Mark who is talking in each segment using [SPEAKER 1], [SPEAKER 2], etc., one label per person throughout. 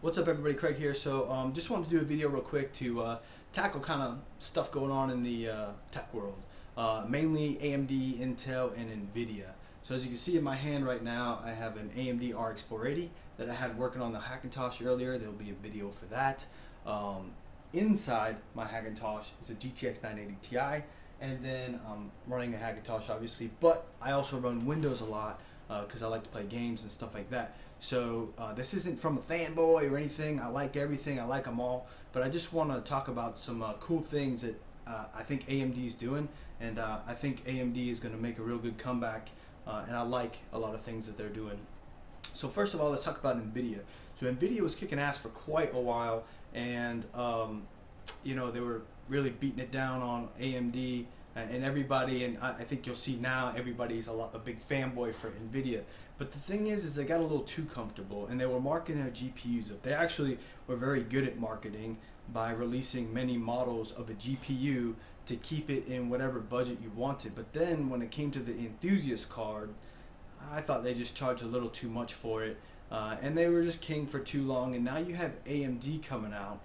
[SPEAKER 1] What's up, everybody? Craig here. So just wanted to do a video real quick to tackle kind of stuff going on in the tech world, mainly AMD, Intel, and NVIDIA. So as you can see in my hand right now, I have an AMD RX 480 that I had working on the Hackintosh earlier. There'll be a video for that. Inside my Hackintosh is a GTX 980 Ti, and then I'm running a Hackintosh obviously, but I also run Windows a lot because I like to play games and stuff like that. So this isn't from a fanboy or anything. I like everything. I like them all. But I just want to talk about some cool things that I think AMD is doing. And I think AMD is going to make a real good comeback. And I like a lot of things that they're doing. So first of all, let's talk about NVIDIA. So NVIDIA was kicking ass for quite a while. And, you know, they were really beating it down on AMD and everybody, and I think you'll see now everybody's a big fanboy for NVIDIA. But the thing is they got a little too comfortable, and they were marketing their GPUs up. They actually were very good at marketing by releasing many models of a GPU to keep it in whatever budget you wanted. But then when it came to the enthusiast card, I thought they just charged a little too much for it, and they were just king for too long. And now you have AMD coming out.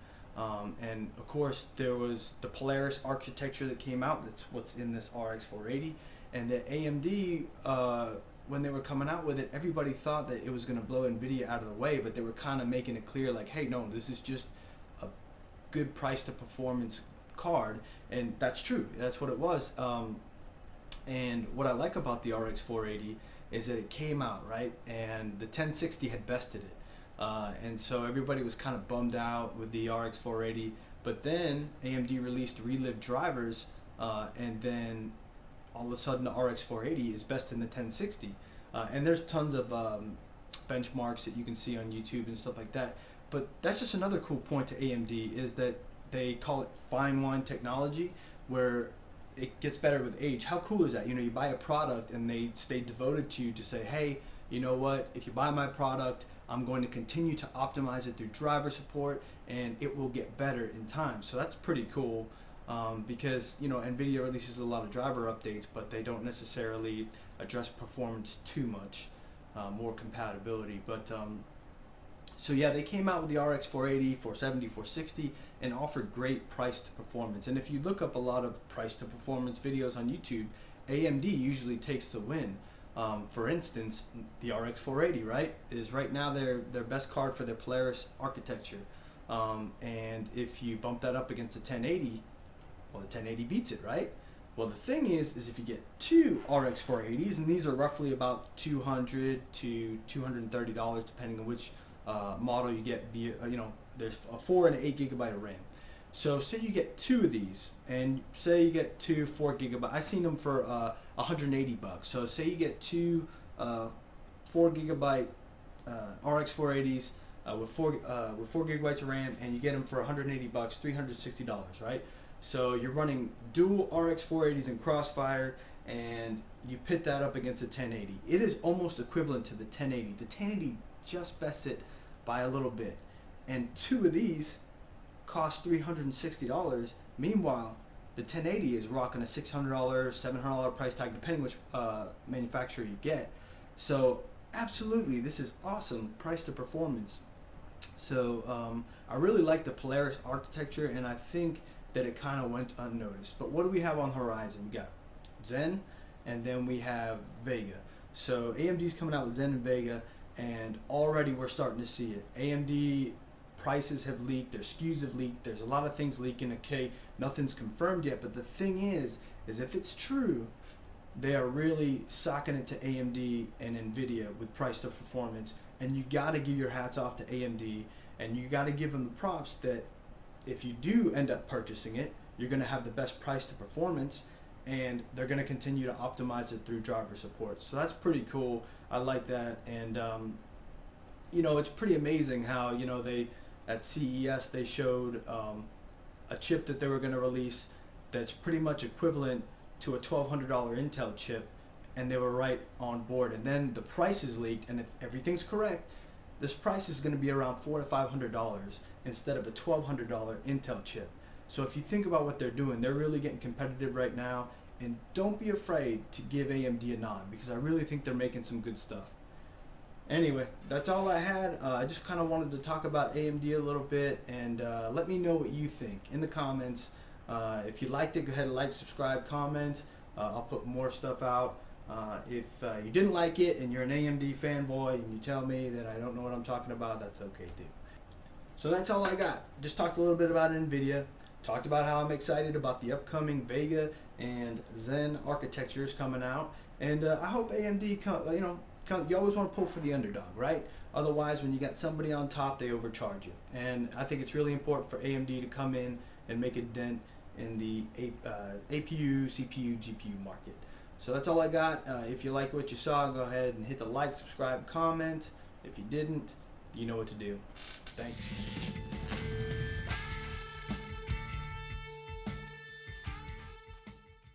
[SPEAKER 1] And of course there was the Polaris architecture that came out. That's what's in this RX 480. And the AMD, when they were coming out with it, everybody thought that it was going to blow NVIDIA out of the way, but they were kind of making it clear like, hey, no, this is just a good price to performance card. And that's true. That's what it was. And what I like about the RX 480 is that it came out, right? And the 1060 had bested it. And so everybody was kind of bummed out with the RX 480, but then AMD released relived drivers, and then all of a sudden the RX 480 is best in the 1060. And there's tons of benchmarks that you can see on YouTube and stuff like that. But that's just another cool point to AMD, is that they call it fine wine technology, where it gets better with age. How cool is that? You know, you buy a product and they stay devoted to you to say, hey, you know what, if you buy my product, I'm going to continue to optimize it through driver support, and it will get better in time. So that's pretty cool, because, you know, NVIDIA releases a lot of driver updates, but they don't necessarily address performance too much, more compatibility. But so yeah, they came out with the RX 480, 470, 460, and offered great price to performance. And if you look up a lot of price to performance videos on YouTube, AMD usually takes the win. For instance, the RX 480, right, is right now their best card for their Polaris architecture. And if you bump that up against the 1080, well, the 1080 beats it, right? Well, the thing is if you get two RX 480s, and these are roughly about $200 to $230, depending on which model you get. You know, there's a 4 and an 8 gigabyte of RAM. So say you get two of these, and say you get two 4 gigabyte. I've seen them for 180 bucks. So say you get two 4 gigabyte RX 480s with 4 gigabytes of RAM, and you get them for 180 bucks, $360, right? So you're running dual RX 480s in Crossfire, and you pit that up against a 1080. It is almost equivalent to the 1080. The 1080 just bests it by a little bit, and two of these cost $360. Meanwhile, the 1080 is rocking a $600, $700 price tag, depending which manufacturer you get. So absolutely, this is awesome price to performance. So I really like the Polaris architecture, and I think that it kind of went unnoticed. But what do we have on HoriZEN? We got Zen, and then we have Vega. So AMD's coming out with Zen and Vega, and already we're starting to see it. AMD prices have leaked, their SKUs have leaked, there's a lot of things leaking. Okay, nothing's confirmed yet, but the thing is if it's true, they are really socking it to AMD and NVIDIA with price to performance. And you got to give your hats off to AMD, and you got to give them the props that if you do end up purchasing it, you're going to have the best price to performance, and they're going to continue to optimize it through driver support. So that's pretty cool. I like that. And you know, it's pretty amazing how, you know, at CES they showed a chip that they were going to release that's pretty much equivalent to a $1,200 Intel chip, and they were right on board. And then the price is leaked, and if everything's correct, this price is going to be around $400 to $500 instead of a $1,200 Intel chip. So if you think about what they're doing, they're really getting competitive right now, and don't be afraid to give AMD a nod, because I really think they're making some good stuff. Anyway, that's all I had. I just kind of wanted to talk about AMD a little bit, and let me know what you think in the comments. If you liked it, go ahead and like, subscribe, comment. I'll put more stuff out. If you didn't like it and you're an AMD fanboy and you tell me that I don't know what I'm talking about, that's okay too. So that's all I got. Just talked a little bit about NVIDIA. Talked about how I'm excited about the upcoming Vega and Zen architectures coming out. And I hope AMD, you always want to pull for the underdog, right? Otherwise, when you got somebody on top, they overcharge you. And I think it's really important for AMD to come in and make a dent in the APU, CPU, GPU market. So that's all I got. If you like what you saw, go ahead and hit the like, subscribe, comment. If you didn't, you know what to do. Thanks.